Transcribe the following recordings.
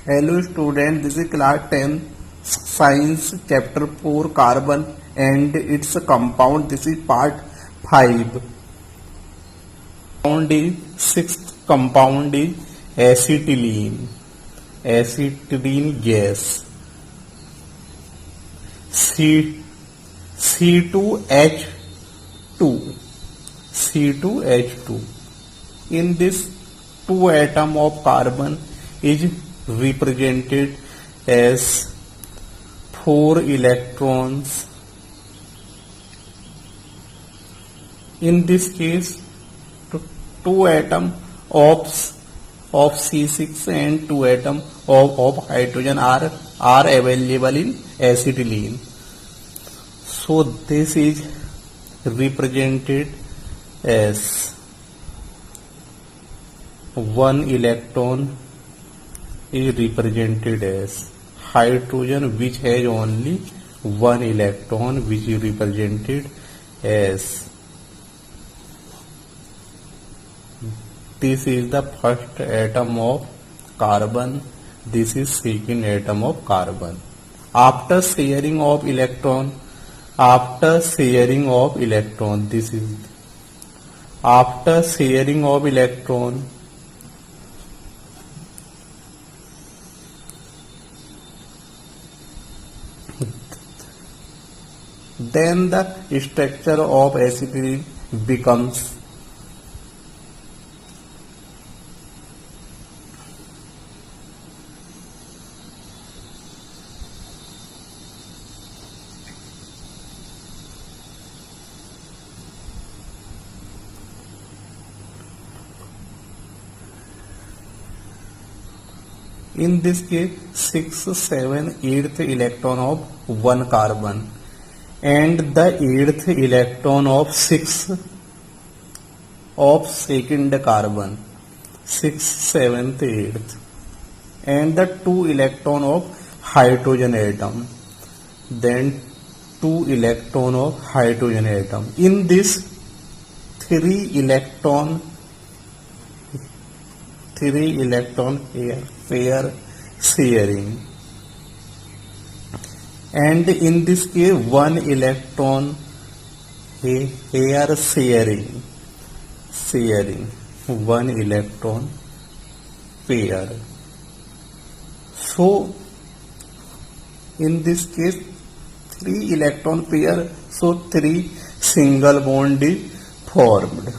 Hello student, this is class 10 science chapter 4 carbon and its compound. This is part 5. Compound is sixth compound is acetylene. Acetylene gas. C2H2. C2H2. In this two atom of carbon is represented as 4 electrons. In this case, two atom of C6 and two atom of hydrogen are available in acetylene. So this is represented as 1 electron is represented as hydrogen, which has only 1 electron, which is represented as, this is the first atom of carbon, this is second atom of carbon. After sharing of electron, this is after sharing of electron, then the structure of acetylene becomes in this case 6, 7, 8th electron of 1 carbon and the 8th electron of 6 of second carbon, 6, 7th, 8th, and the 2 electron of hydrogen atom, then 2 electron of hydrogen atom. In this 3 electron pair sharing, and in this case 1 electron pair sharing 1 electron pair. So in this case 3 electron pair, so 3 single bond is formed,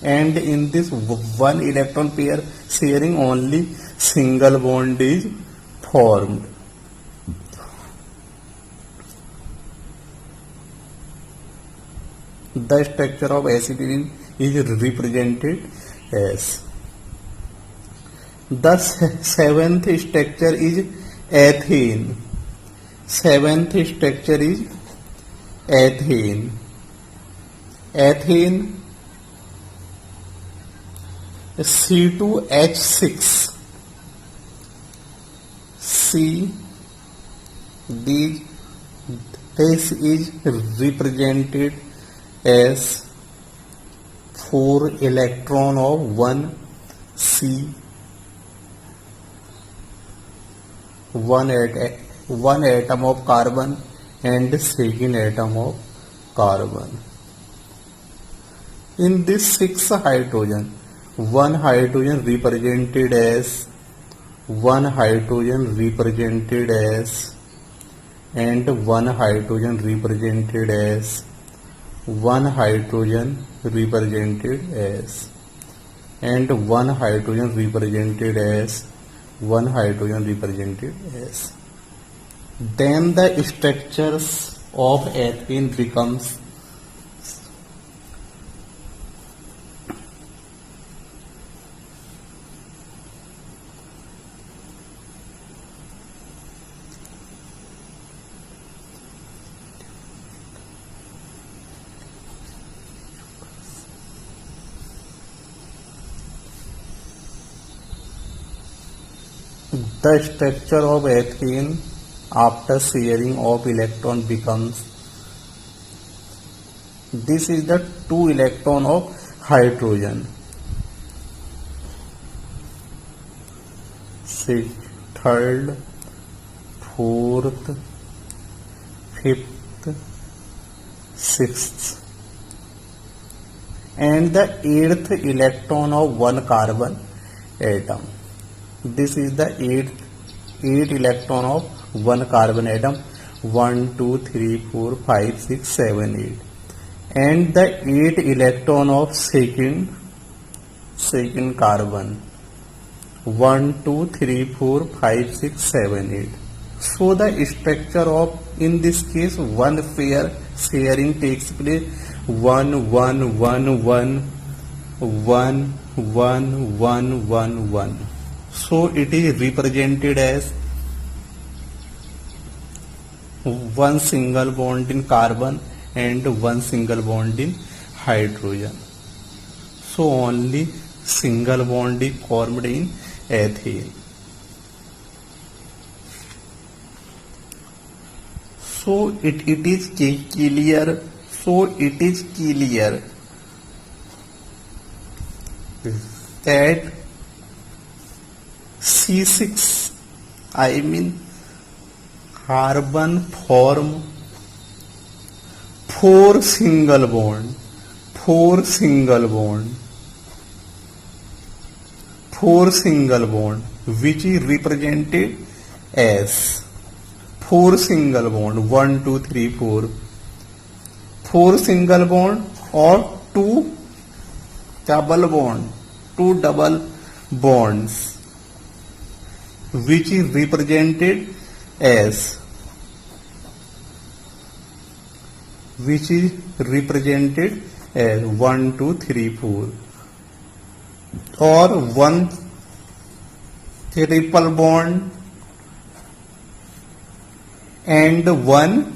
and in this 1 electron pair sharing only single bond is formed. The structure of acetylene is represented as, the 7th structure is ethane. 7th structure is ethane. Ethane C2H6. This is represented as 4 electron of 1 C, 1 atom of carbon and second atom of carbon. In this 6 hydrogen, 1 hydrogen represented as, 1 hydrogen represented as, and 1 hydrogen represented as, 1 hydrogen represented as, and 1 hydrogen represented as, 1 hydrogen represented as. Then the structures of ethane becomes the structure of ethane after sharing of electron becomes, this is the 2 electron of hydrogen, third, fourth, fifth, sixth, and the eighth electron of one carbon atom. This is the eighth electron of one carbon atom. 1, 2, 3, 4, 5, 6, 7, 8. And the 8 electron of second carbon. 1, 2, 3, 4, 5, 6, 7, 8. So the structure of, in this case, one pair sharing takes place. 1, 1, 1, 1, 1, 1, 1, 1, 1. So it is represented as one single bond in carbon and one single bond in hydrogen. So only single bond is formed in ethane. So it is clear. So it is clear that C6, I mean carbon, form four single bond, which is represented as four single bond, 1, 2, 3, 4. Four single bond or two double bonds, which is represented as 1, 2, 3, 4, or one triple bond and one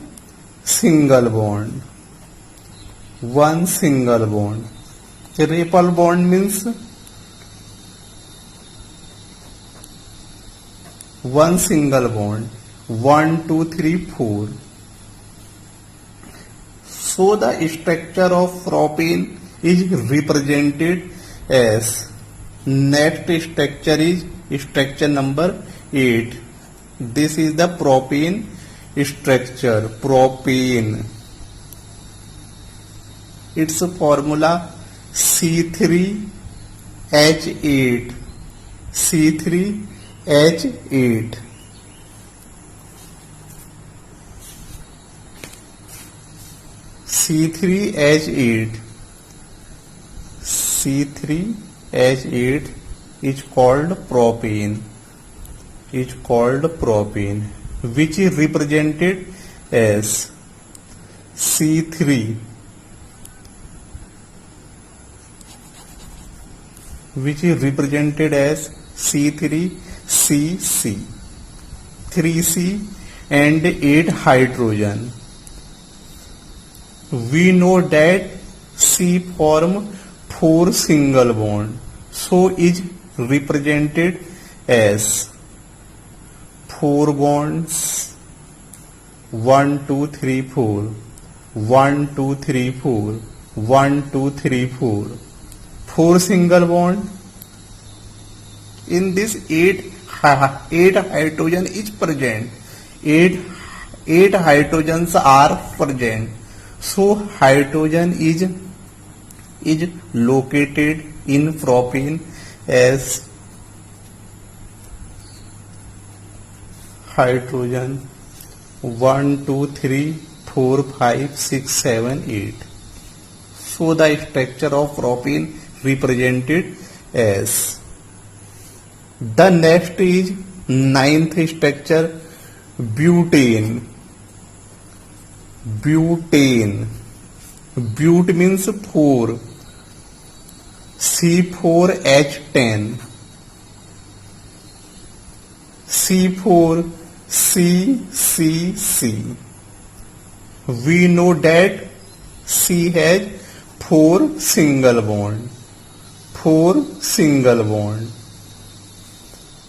single bond. Triple bond means one single bond. 1, 2, 3, 4. So the structure of propane is represented as, next structure is structure number 8. This is the propane structure. Propane. Its formula C3H8. C3H8. C3H8 is called propane. Which is represented as C3, which is represented as C3CC, 3C and 8 hydrogen. We know that C form 4 single bond, so is represented as 4 bonds, 1, 2, 3, 4, 1, 2, 3, 4, 1, 2, 3, 4, 4 single bond. In this 8 hydrogen is present. 8 hydrogens are present. So hydrogen is located in propane as hydrogen 1, 2, 3, 4, 5, 6, 7, 8. So the structure of propane represented as. The next is ninth structure, butane. But means 4. C4H10. C4CCC. We know that C has 4 single bond,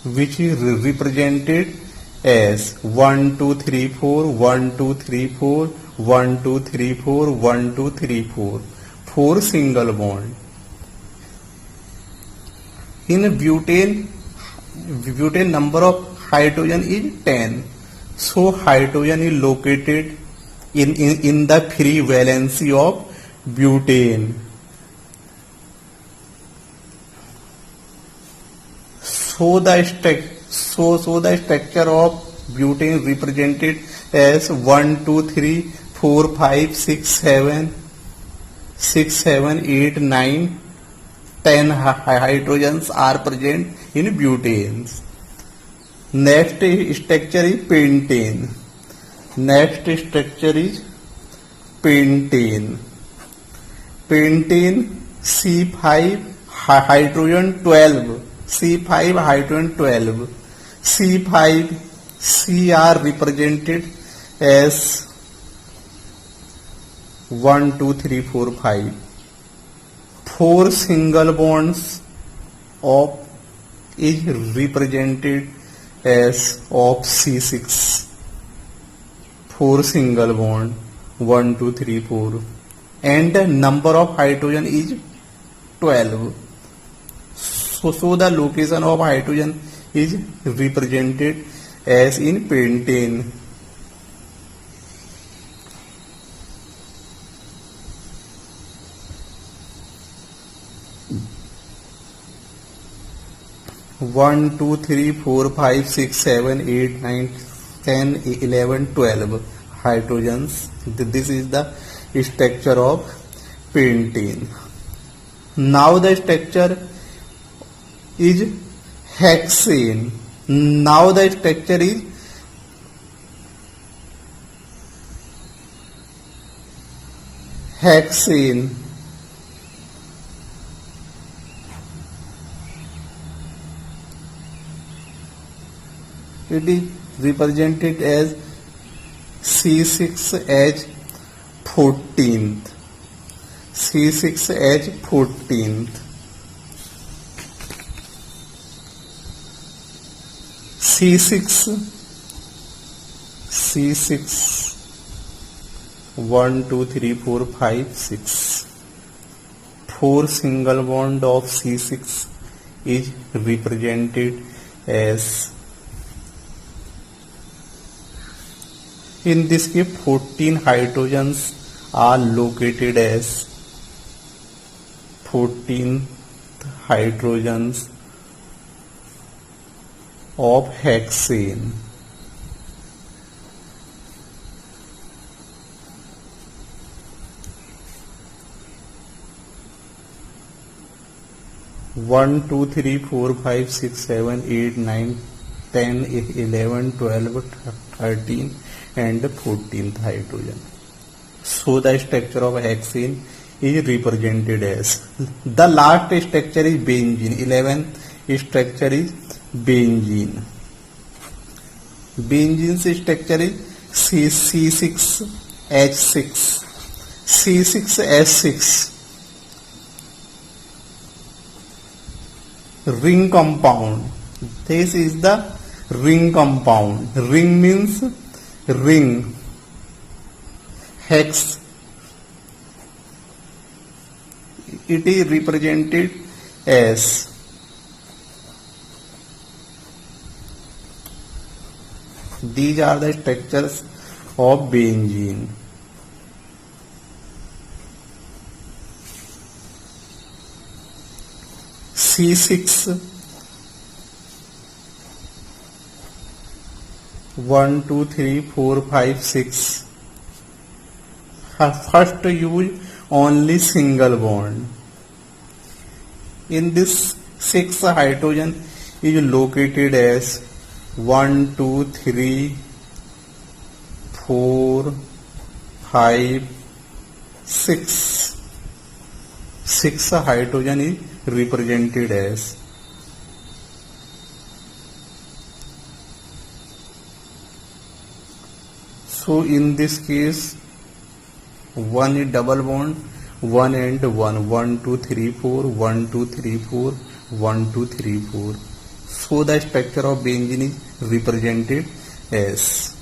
which is represented as 1, 2, 3, 4, 1, 2, 3, 4, 1, 2, 3, 4, 1, 2, 3, 4. 4 single bond. In butane number of hydrogen is 10. So hydrogen is located in the free valency of butane. So the structure of butane represented as 1, 2, 3, 4, 5, 6, 7, 8, 9, 10 hydrogens are present in butanes. Next structure is pentane. Pentane C5 hydrogen 12. C5 C are represented as 1, 2, 3, 4, 5. 4 single bonds of is represented as of C6. 4 single bond, 1, 2, 3, 4, and the number of hydrogen is 12. So the location of hydrogen is represented as in pentane. One, 2, 3, 4, 5, 6, 7, 8, 9, 10, 11, 12 hydrogens. This is the structure of pentane. Now the structure is hexane. It is represented as C6H14. C6 1, 2, 3, 4, 5, 6. 4 single bond of C6 is represented as, in this case 14 hydrogens are located as 14 hydrogens of hexane. One, 2, 3, 4, 5, 6, 7, 8, 9, 10, 11, 12, 13 and 14th hydrogen. So the structure of hexane is represented as. The last structure is benzene. 11th structure is benzene. Benzene's structure is C6H6. C6H6. Ring compound. This is the ring compound. Ring means ring. Hex. It is represented as these are the structures of benzene. C6 1, 2, 3, 4, 5, 6. First use only single bond. In this 6 hydrogen is located as 1, 2, 3, 4, 5, 6. 6 hydrogen is represented as. So in this case 1 is double bond, 1 and 1, 1, 2, 3, 4, 1, 2, 3, 4, 1, 2, 3, 4. So the structure of benzene is represented as.